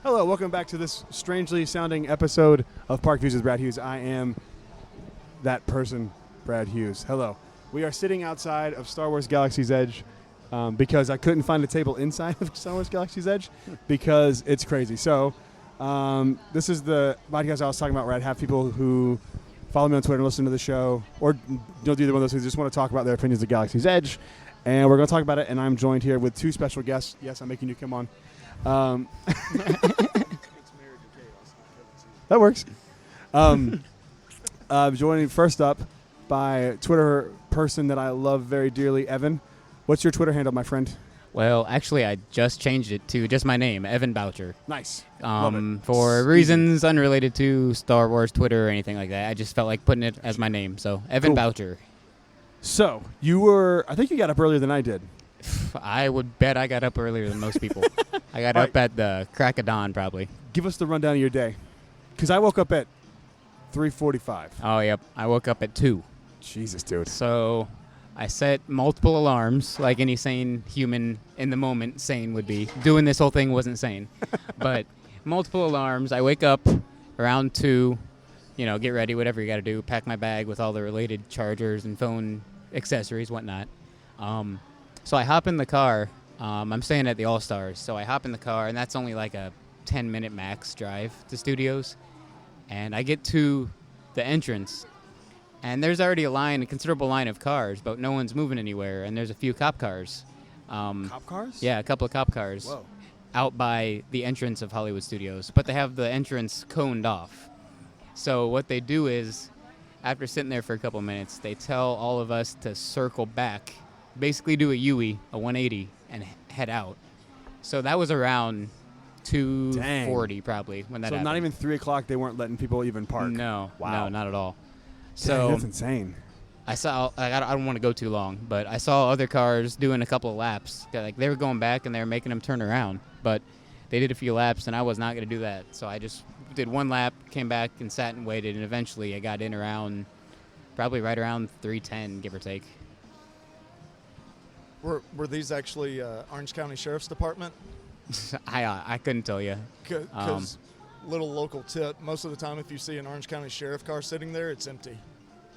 Hello, welcome back to this strangely sounding episode of Park Views with Brad Hughes. I am that person, Brad Hughes. Hello. We are sitting outside of Star Wars Galaxy's Edge because I couldn't find a table inside of Star Wars Galaxy's Edge because it's crazy. So this is the podcast I was talking about where I'd have people who follow me on Twitter and listen to the show, or don't do either one of those who just want to talk about their opinions of Galaxy's Edge. And we're going to talk about it, and I'm joined here with two special guests. Yes, I'm making you come on. That works. Joining first up by Twitter person that I love very dearly, Evan. What's your Twitter handle, my friend? Well, actually, I just changed it to just my name, Evan Boucher. Nice. For reasons unrelated to Star Wars Twitter or anything like that. I just felt like putting it as my name. So, Evan Boucher. So, I think you got up earlier than I did. I would bet I got up earlier than most people. I got up at the crack of dawn, probably. Give us the rundown of your day. Because I woke up at 3:45. Oh, yep. I woke up at 2. Jesus, dude. So, I set multiple alarms, like any sane human in the moment sane would be. Doing this whole thing wasn't sane. But multiple alarms. I wake up around 2, get ready, whatever you got to do, pack my bag with all the related chargers and phone accessories, whatnot. So I hop in the car. I'm staying at the All-Stars, so I hop in the car, and that's only like a 10-minute max drive to studios. And I get to the entrance, and there's already a considerable line of cars, but no one's moving anywhere, and there's a few cop cars. Cop cars? Yeah, a couple of cop cars. Whoa. Out by the entrance of Hollywood Studios, but they have the entrance coned off. So what they do is, after sitting there for a couple minutes, they tell all of us to circle back, basically do a U-E, a 180, and head out. So that was around 2:40 probably when that happened. So not even 3 o'clock, they weren't letting people even park? No. Wow. No, not at all. So dang, that's insane. I don't want to go too long, but I saw other cars doing a couple of laps. Like they were going back and they were making them turn around, but they did a few laps, and I was not going to do that. So I just did one lap, came back and sat and waited, and eventually I got in probably right around 3:10, give or take. Were these actually Orange County Sheriff's Department? I couldn't tell you. Because little local tip, most of the time if you see an Orange County Sheriff car sitting there, it's empty.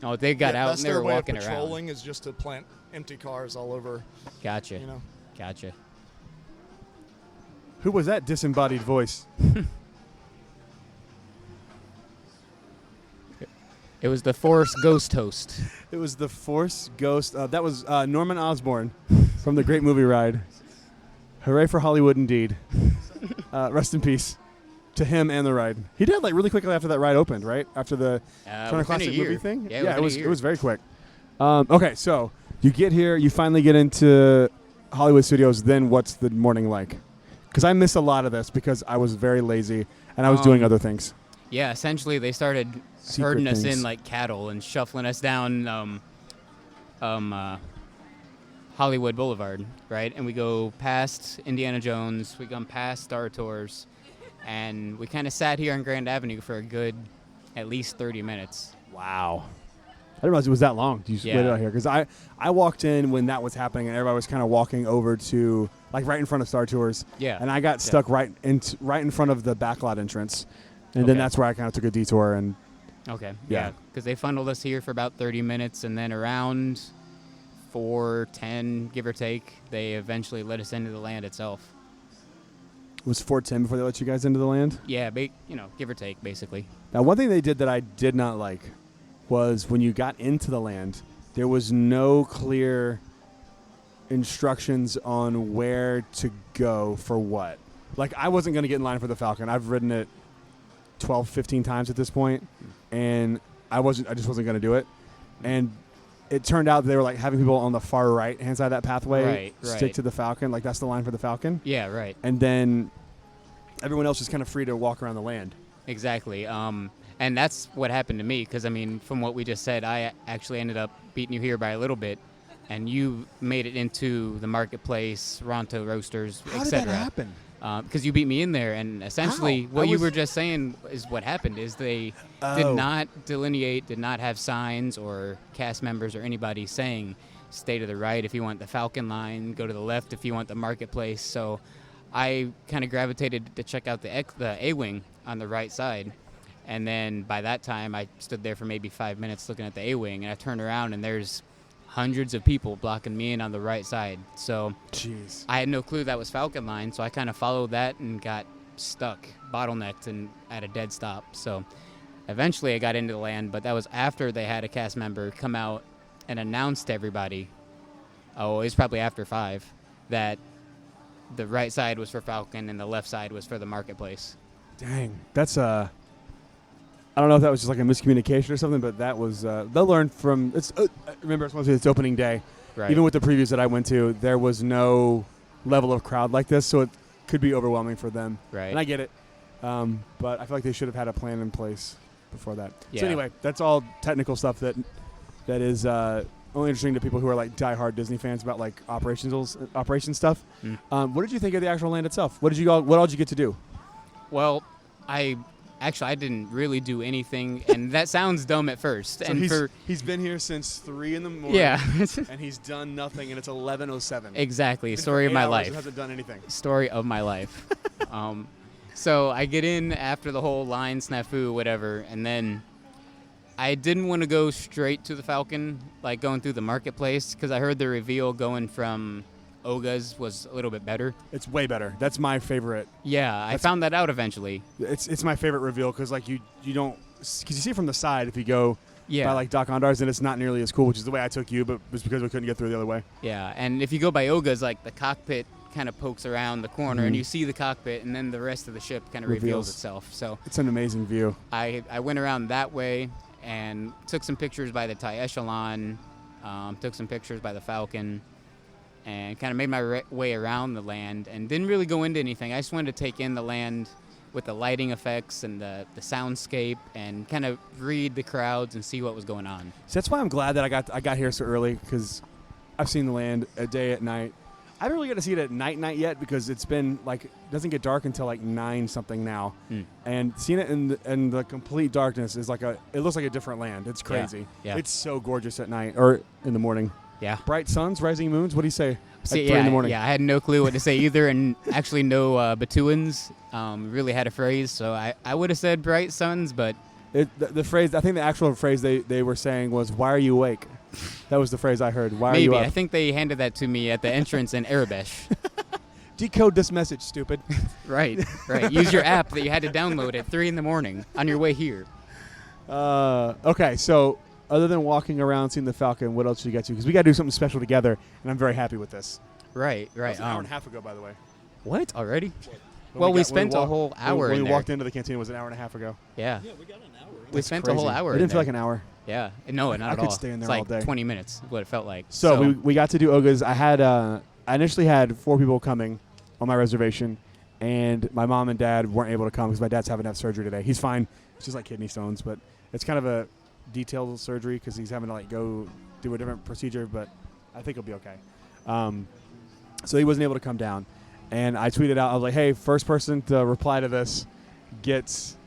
Oh, they got out and they were walking around. That's their way of patrolling is just to plant empty cars all over. Gotcha. Gotcha. Who was that disembodied voice? It was the Force Ghost host. It was the Force Ghost. That was Norman Osborn from the Great Movie Ride. Hooray for Hollywood, indeed. Rest in peace to him and the ride. He died like really quickly after that ride opened, right? After the Turner Classic Movie thing. Yeah, it was very quick. Okay, so you get here, you finally get into Hollywood Studios. Then what's the morning like? Because I missed a lot of this because I was very lazy and I was doing other things. Yeah, essentially they started herding us in like cattle and shuffling us down Hollywood Boulevard, right? And we go past Indiana Jones, we come past Star Tours, and we kind of sat here on Grand Avenue for a good at least 30 minutes. Wow. I didn't realize it was that long. You just waited out here. Because I walked in when that was happening, and everybody was kind of walking over to, like, right in front of Star Tours. Yeah. And I got stuck right in front of the backlot entrance. And then that's where I kind of took a detour. And Okay. Yeah. Because they funneled us here for about 30 minutes, and then around 4:10, give or take, they eventually let us into the land itself. It was 4:10 before they let you guys into the land? Yeah, give or take, basically. Now, one thing they did that I did not like was when you got into the land, there was no clear instructions on where to go for what. Like, I wasn't going to get in line for the Falcon. I've ridden it 12, 15 times at this point, and I just wasn't going to do it. And it turned out that they were like having people on the far right hand side of that pathway stick to the Falcon. Like, that's the line for the Falcon. Yeah, right. And then everyone else is kind of free to walk around the land. Exactly. And that's what happened to me because, I mean, from what we just said, I actually ended up beating you here by a little bit, and you made it into the marketplace, Ronto Roasters, etc. How did that happen? Because you beat me in there, and essentially what you were just saying is what happened is they did not delineate, did not have signs or cast members or anybody saying stay to the right if you want the Falcon line, go to the left if you want the marketplace. So I kind of gravitated to check out the A-wing on the right side. And then by that time, I stood there for maybe 5 minutes looking at the A-wing, and I turned around, and there's hundreds of people blocking me in on the right side. So Jeez. I had no clue that was Falcon Line, so I kind of followed that and got stuck, bottlenecked, and at a dead stop. So eventually I got into the land, but that was after they had a cast member come out and announce to everybody, it was probably after 5, that the right side was for Falcon and the left side was for the marketplace. Dang. That's I don't know if that was just like a miscommunication or something, but that was they'll learn from it's remember it's opening day. Right. Even with the previews that I went to, there was no level of crowd like this, so it could be overwhelming for them. Right. And I get it. But I feel like they should have had a plan in place before that. Yeah. So anyway, that's all technical stuff that is only interesting to people who are like diehard Disney fans about like operation stuff. What did you think of the actual land itself? What all did you get to do? Well, I didn't really do anything, and that sounds dumb at first. So And he's been here since 3 a.m. yeah, and he's done nothing, and it's 11:07. exactly. Story of my life. He hasn't done anything. Story of my life. So I get in after the whole line snafu, whatever, and then I didn't want to go straight to the Falcon, like going through the marketplace, because I heard the reveal going from Oga's was a little bit better. It's way better. That's my favorite. Yeah, I found that out eventually. It's my favorite reveal because like you don't because you see it from the side if you go Yeah. by like Doc Ondar's and it's not nearly as cool, which is the way I took you, but it was because we couldn't get through the other way. Yeah, and if you go by Oga's, like the cockpit kind of pokes around the corner, and Mhm. you see the cockpit, and then the rest of the ship kind of Reveals. reveals itself. So It's an amazing view. I went around that way and took some pictures by the TIE Echelon, took some pictures by the Falcon, and kind of made my way around the land and didn't really go into anything. I just wanted to take in the land with the lighting effects and the soundscape and kind of read the crowds and see what was going on. So that's why I'm glad that I got here so early because I've seen the land a day at night. I haven't really got to see it at night yet because it's been like it doesn't get dark until like 9 something now, and seeing it in the complete darkness is like it looks like a different land. It's crazy. Yeah. It's so gorgeous at night or in the morning. Yeah. Bright suns, rising moons. What do you say? See, at 3 in the morning. Yeah, I had no clue what to say either, and actually no Batuans really had a phrase, so I would have said bright suns, but The phrase, I think the actual phrase they were saying was, "Why are you awake?" That was the phrase I heard. Why are you maybe. up? I think they handed that to me at the entrance in Arabesh. Decode this message, stupid. Right. Use your app that you had to download at 3 in the morning on your way here. Okay, so other than walking around seeing the Falcon, what else did you get to? Because we got to do something special together, and I'm very happy with this. Right. That was an hour and a half ago, by the way. What? Already? When Well, we got- spent when a whole hour when in we there. walked into the canteen, it was an hour and a half ago. Yeah. Yeah, we got an hour. We That's spent crazy. a whole hour It in didn't feel there. like an hour. Yeah. No, not I at could all. stay in there it's all like day. 20 minutes, what it felt like. So we got to do Oga's. I initially had 4 people coming on my reservation, and my mom and dad weren't able to come because my dad's having to have surgery today. He's fine. It's just like kidney stones, but it's kind of a detailed surgery because he's having to like go do a different procedure, but I think he'll be okay. So he wasn't able to come down, and I tweeted out, I was like, hey, first person to reply to this gets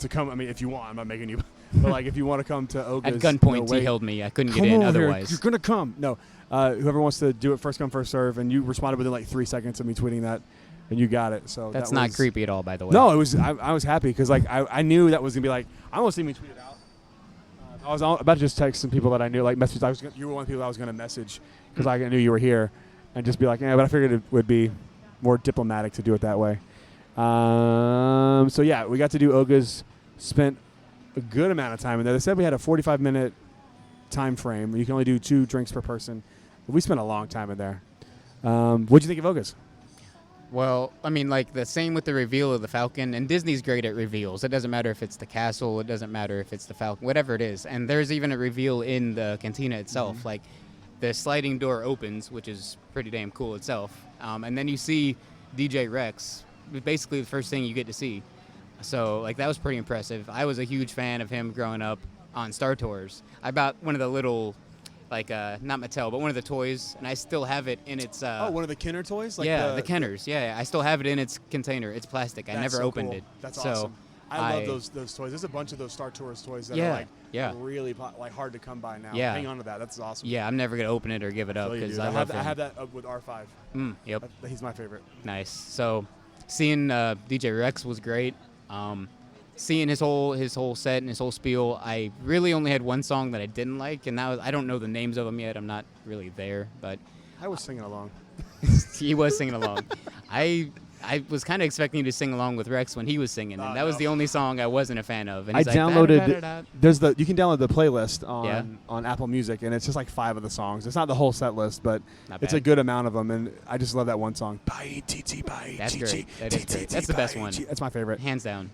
to come. I mean, if you want, I'm not making you, but like if you want to come to Oga's. at gunpoint, no, he wait. held me. I couldn't Come get in over here. otherwise. You're going to come. No. Whoever wants to do it first come, first serve, and you responded within like 3 seconds of me tweeting that, and you got it. So That's that not was, creepy at all, by the way. No, it was. I was happy because like I knew that was going to be like, I almost see me tweet it out. I was about to just text some people that I knew, like message. You were one of the people I was going to message because I knew you were here, and just be like, yeah, but I figured it would be more diplomatic to do it that way. So yeah, we got to do Oga's. Spent a good amount of time in there. They said we had a 45-minute time frame. You can only do 2 drinks per person. But we spent a long time in there. What'd you think of Oga's? Well, I mean, like the same with the reveal of the Falcon, and Disney's great at reveals. It doesn't matter if it's the castle, it doesn't matter if it's the Falcon, whatever it is. And there's even a reveal in the cantina itself. Like the sliding door opens, which is pretty damn cool itself. And then you see DJ Rex, basically the first thing you get to see. So, like, that was pretty impressive. I was a huge fan of him growing up on Star Tours. I bought one of the little, like, not Mattel, but one of the toys, and I still have it in its... one of the Kenner toys? Like the Kenners. Yeah, I still have it in its container. It's plastic. I That's never so opened cool. it. That's so awesome. I love those toys. There's a bunch of those Star Tours toys that are really like hard to come by now. Yeah. Hang on to that. That's awesome. Yeah, I'm never gonna open it or give it up because I love him. I have that with R5. Yep. He's my favorite. Nice. So, seeing DJ Rex was great. Seeing his whole set and his whole spiel, I really only had one song that I didn't like, and that was, I don't know the names of them yet. I'm not really there, but I was singing along. he was singing along. I was kind of expecting you to sing along with Rex when he was singing, and that was the only song I wasn't a fan of. And I he's downloaded. There's you can download the playlist on Apple Music, and it's just like 5 of the songs. It's not the whole set list, but it's a good amount of them, and I just love that one song. That's great. That is great. That's the best one. That's my favorite, hands down.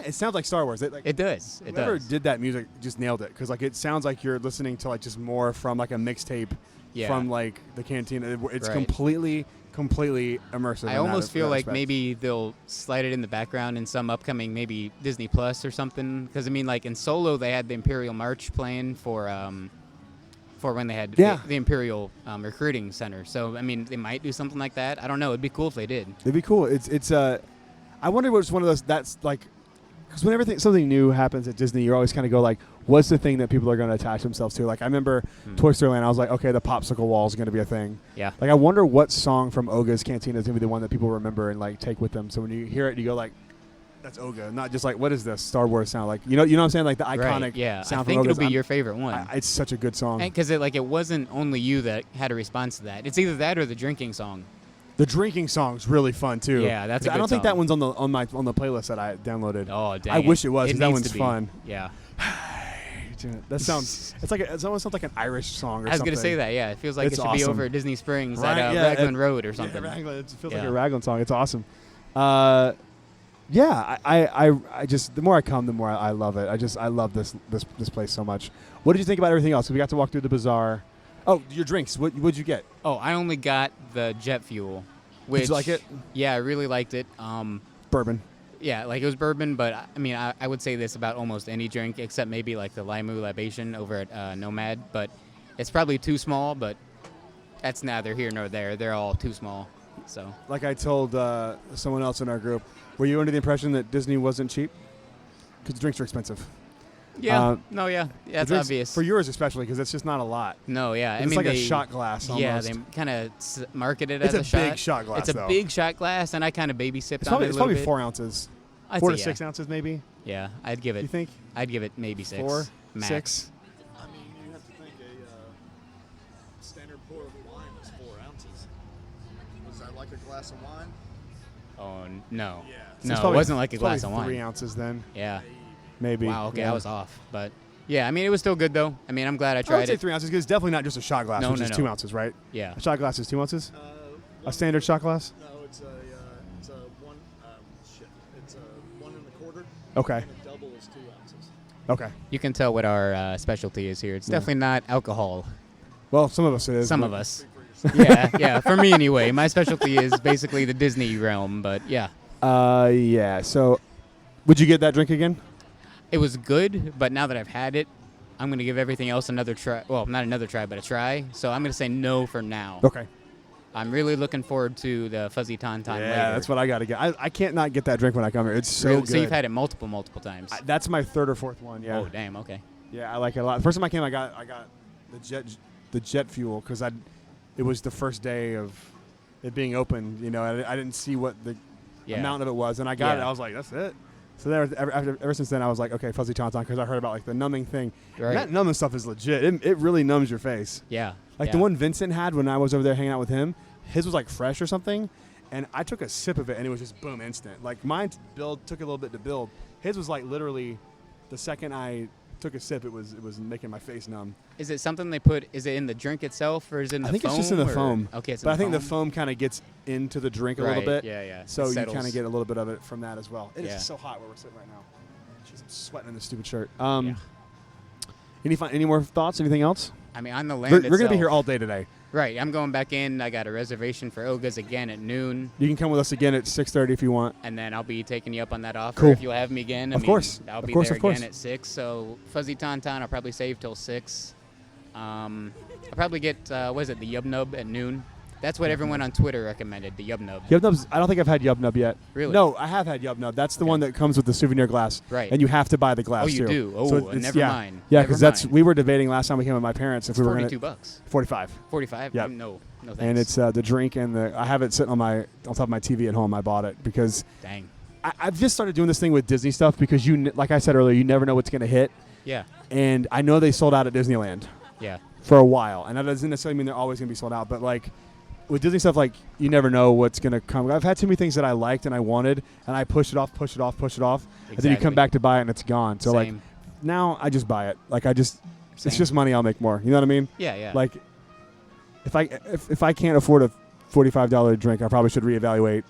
It sounds like Star Wars. It does. Whoever did that music just nailed it, because like it sounds like you're listening to like just more from like a mixtape from like the cantina. It's completely immersive. I almost feel like maybe they'll slide it in the background in some upcoming maybe Disney Plus or something. Because I mean, like in Solo, they had the Imperial March playing for when they had the Imperial Recruiting Center. So I mean, they might do something like that. I don't know. It'd be cool if they did. It'd be cool. I wonder what's one of those that's like. Because whenever something new happens at Disney, you always kind of go like, what's the thing that people are going to attach themselves to? Like I remember Toy Story Land, I was like, okay, the popsicle wall is going to be a thing. Yeah. Like I wonder what song from Oga's Cantina is going to be the one that people remember and like take with them. So when you hear it, you go like, that's Oga, not just like, what is this Star Wars sound like? You know what I'm saying? Like the iconic sound. I think it'll be your favorite one. It's such a good song. Because it wasn't only you that had a response to that. It's either that or the drinking song. The drinking song's really fun too. Yeah, that's a good I don't think song. that one's on the playlist that I downloaded. Oh, dang. I wish it was, because that needs one's to be. fun. Yeah. That sounds. It almost sounds like an Irish song or something. I was gonna say that. Yeah, it feels like It's it should be awesome. over at Disney Springs Right, at Raglan Road or something. Yeah, Raglan. It feels like a Raglan song. It's awesome. Yeah, I just the more I come, the more I love it. I love this place so much. What did you think about everything else? We got to walk through the bazaar. Oh, your drinks. What'd you get? Oh, I only got the jet fuel. Which, did you like it? Yeah, I really liked it. Bourbon. Yeah, like it was bourbon, but I mean, I would say this about almost any drink except maybe like the Limu Libation over at Nomad, but it's probably too small, but that's neither here nor there. They're all too small. So, like I told someone else in our group, were you under the impression that Disney wasn't cheap? Because drinks are expensive. Yeah. That's obvious. For yours especially, because it's just not a lot. No, yeah. It's like a shot glass almost. Yeah, they kind of market it as a shot. It's a big shot glass, It's a big shot glass, and I kind of baby sipped on it a little bit. It's probably 4 ounces. 4 to 6 ounces maybe? Yeah, I'd give it. You think? I'd give it maybe 6. 4? Max. 6? I mean, you have to think a standard pour of wine is 4 ounces. Was that like a glass of wine? Oh, no. Yeah. No, it wasn't like a glass of wine. 3 ounces then. Yeah. Maybe. Wow, okay, yeah. I was off. But, yeah, I mean, it was still good, though. I mean, I'm glad I I would tried say it. 3 ounces, because it's definitely not just a shot glass, which is 2 ounces, right? Yeah. A shot glass is 2 ounces? A standard shot glass? No, it's a one. It's a 1 1/4. Okay. And a double is 2 ounces. Okay. You can tell what our specialty is here. It's definitely not alcohol. Well, some of us it is. Some of us. Yeah. For me, anyway. My specialty is basically the Disney realm, but yeah. Yeah. So, would you get that drink again? It was good, but now that I've had it, I'm going to give everything else another try. Well, not another try, but a try. So I'm going to say no for now. Okay. I'm really looking forward to the Fuzzy Tauntaun later. Yeah, that's what I got to get. I can't not get that drink when I come here. It's so good. So you've had it multiple times. That's my 3rd or 4th one. Yeah. Oh, damn. Okay. Yeah, I like it a lot. The first time I came, I got the jet fuel because it was the first day of it being open. You know, I didn't see what the amount of it was, and I got it. I was like, that's it. So ever since then, I was like, okay, Fuzzy Tauntaun, because I heard about like the numbing thing. Right. And that numbing stuff is legit. It really numbs your face. Yeah. Like the one Vincent had when I was over there hanging out with him, his was like fresh or something, and I took a sip of it and it was just boom, instant. Like mine took a little bit to build. His was like literally the second I took a sip, it was making my face numb. Is it something they put? Is it in the drink itself, or is it in the foam? I think it's just in the foam. Okay, it's but I think the the foam kind of gets into the drink a right, little bit. Yeah. So you kind of get a little bit of it from that as well. It is Yeah. so hot where we're sitting right now. Jeez, I'm sweating in this stupid shirt. Any more thoughts? Anything else? I mean, on the land We're itself. going to be here all day today. Right. I'm going back in. I got a reservation for Oga's again at noon. You can come with us again at 6:30 if you want. And then I'll be taking you up on that offer Cool. if you'll have me again. Of course. I'll be Of course, there of course. again at 6. So Fuzzy Tauntaun, I'll probably save till 6. I'll probably get, the Yub Nub at noon. That's what everyone on Twitter recommended, the Yub Nub. Yub Nubs, I don't think I've had Yub Nub yet. Really? No, I have had Yub Nub. That's the Okay. one that comes with the souvenir glass. Right. And you have to buy the glass, Oh, you too. do? Oh, So it's- never yeah. mind. Yeah, Never because mind. we were debating last time we came with my parents if It's we were going $42. 45. 45? Yep. No, thanks. And it's the drink and I have it sitting on top of my TV at home. I bought it because Dang. I've just started doing this thing with Disney stuff because like I said earlier, you never know what's going to hit. Yeah. And I know they sold out at Disneyland Yeah. for a while, and that doesn't necessarily mean they're always going to be sold out. But like with Disney stuff, like you never know what's going to come. I've had too many things that I liked and I wanted, and I push it off, and then you come Exactly. back to buy it and it's gone. So like Same. now I just buy it. Like it's Same. just money I'll make more. You know what I mean? Yeah. Like if I can't afford a $45 drink, I probably should reevaluate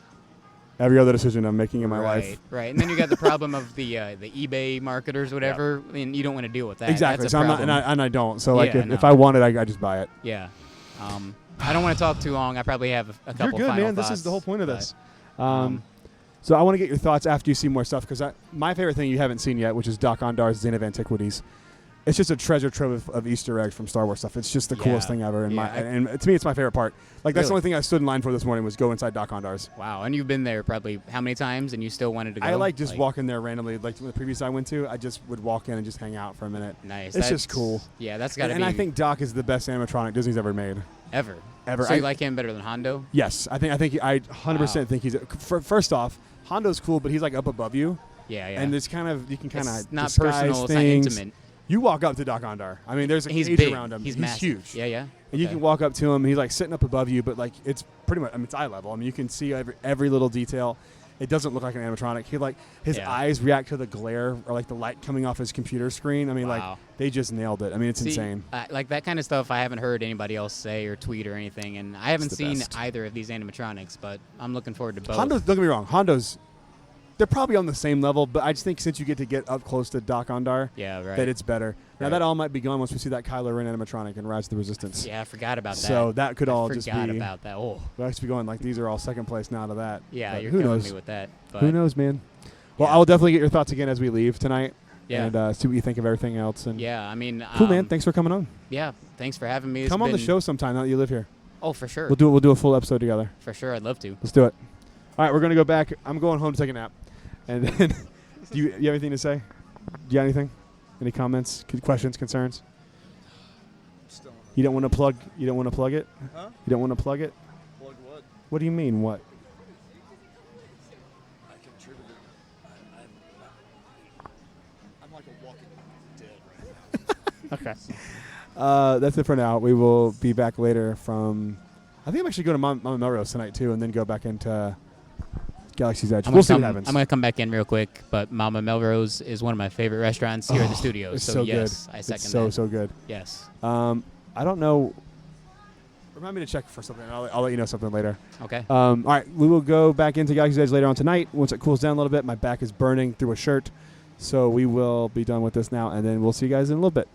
every other decision I'm making in my life. Right. And then you got the problem of the eBay marketers, whatever, and you don't want to deal with that. Exactly. That's So a I'm not, problem. and I don't. So like Yeah, if no. I want it, I just buy it. Yeah. I don't want to talk too long. I probably have a couple You're good, final man. This thoughts, is the whole point of but, this. So I want to get your thoughts after you see more stuff because my favorite thing you haven't seen yet, which is Doc Ondar's Zane of Antiquities. It's just a treasure trove of Easter eggs from Star Wars stuff. It's just the coolest Yeah. thing ever. Yeah, And to me, it's my favorite part. Like that's the Really? only thing I stood in line for this morning was go inside Doc Ondar's. Wow. And you've been there probably how many times, and you still wanted to go? I like just walking there randomly. Like the previous I went to, I just would walk in and just hang out for a minute. Nice. It's just cool. Yeah, that's got to And be I think Doc is the best animatronic Disney's ever made. ever. Ever. So you like him better than Hondo? Yes, I 100% think he's. First off, Hondo's cool, but he's like up above you, Yeah. and there's you can kind It's of not disguise personal. It's things. not intimate. You walk up to Doc Ondar. I mean, there's a He's cage big. around him. He's He's massive. huge. Yeah. And you Okay. can walk up to him. And he's like sitting up above you, but like it's pretty much. I mean, it's eye level. I mean, you can see every little detail. It doesn't look like an animatronic. His Yeah. eyes react to the glare or like the light coming off his computer screen. I mean, like Wow. they just nailed it. I mean, it's See, insane. like that kind of stuff, I haven't heard anybody else say or tweet or anything, and I haven't the seen best. either of these animatronics, but I'm looking forward to both. Hondo's, don't get me wrong. Hondo's, they're probably on the same level, but I just think since you get up close to Doc Ondar, Yeah, right. that it's better. Now Right. that all might be gone once we see that Kylo Ren animatronic and Rise of the Resistance. Yeah, I forgot about that. So that could all just be. forgot about that. Oh, We'll actually be going like these are all second place now to that. yeah, But you're who killing knows? me with that. But Who knows, man? Well, Yeah. I will definitely get your thoughts again as we leave tonight. Yeah. And see what you think of everything else. And Yeah, I mean, cool, man. Thanks for coming on. Yeah, thanks for having me. It's Come on the been- show sometime now that you live here. Oh, for sure. We'll do a full episode together. For sure, I'd love to. Let's do it. All right, we're gonna go back. I'm going home to take a nap, and then do you have anything to say? Do you have anything? Any comments, questions, concerns? Still on You don't want to plug. You don't want to plug it. Huh? You don't want to plug it. Plug what? What do you mean? What? I contributed. I'm like a walking dead right now. Okay. That's it for now. We will be back later from. I think I'm actually going to Mama Melrose tonight too, and then go back into Galaxy's Edge. We'll see what happens. I'm gonna come back in real quick, but Mama Melrose is one of my favorite restaurants here at the Oh, studio. It's So, so yes, good. I second It's so that. good. Yes. I don't know. Remind me to check for something. I'll let you know something later. Okay. All right, we will go back into Galaxy's Edge later on tonight once it cools down a little bit. My back is burning through a shirt, so we will be done with this now, and then we'll see you guys in a little bit.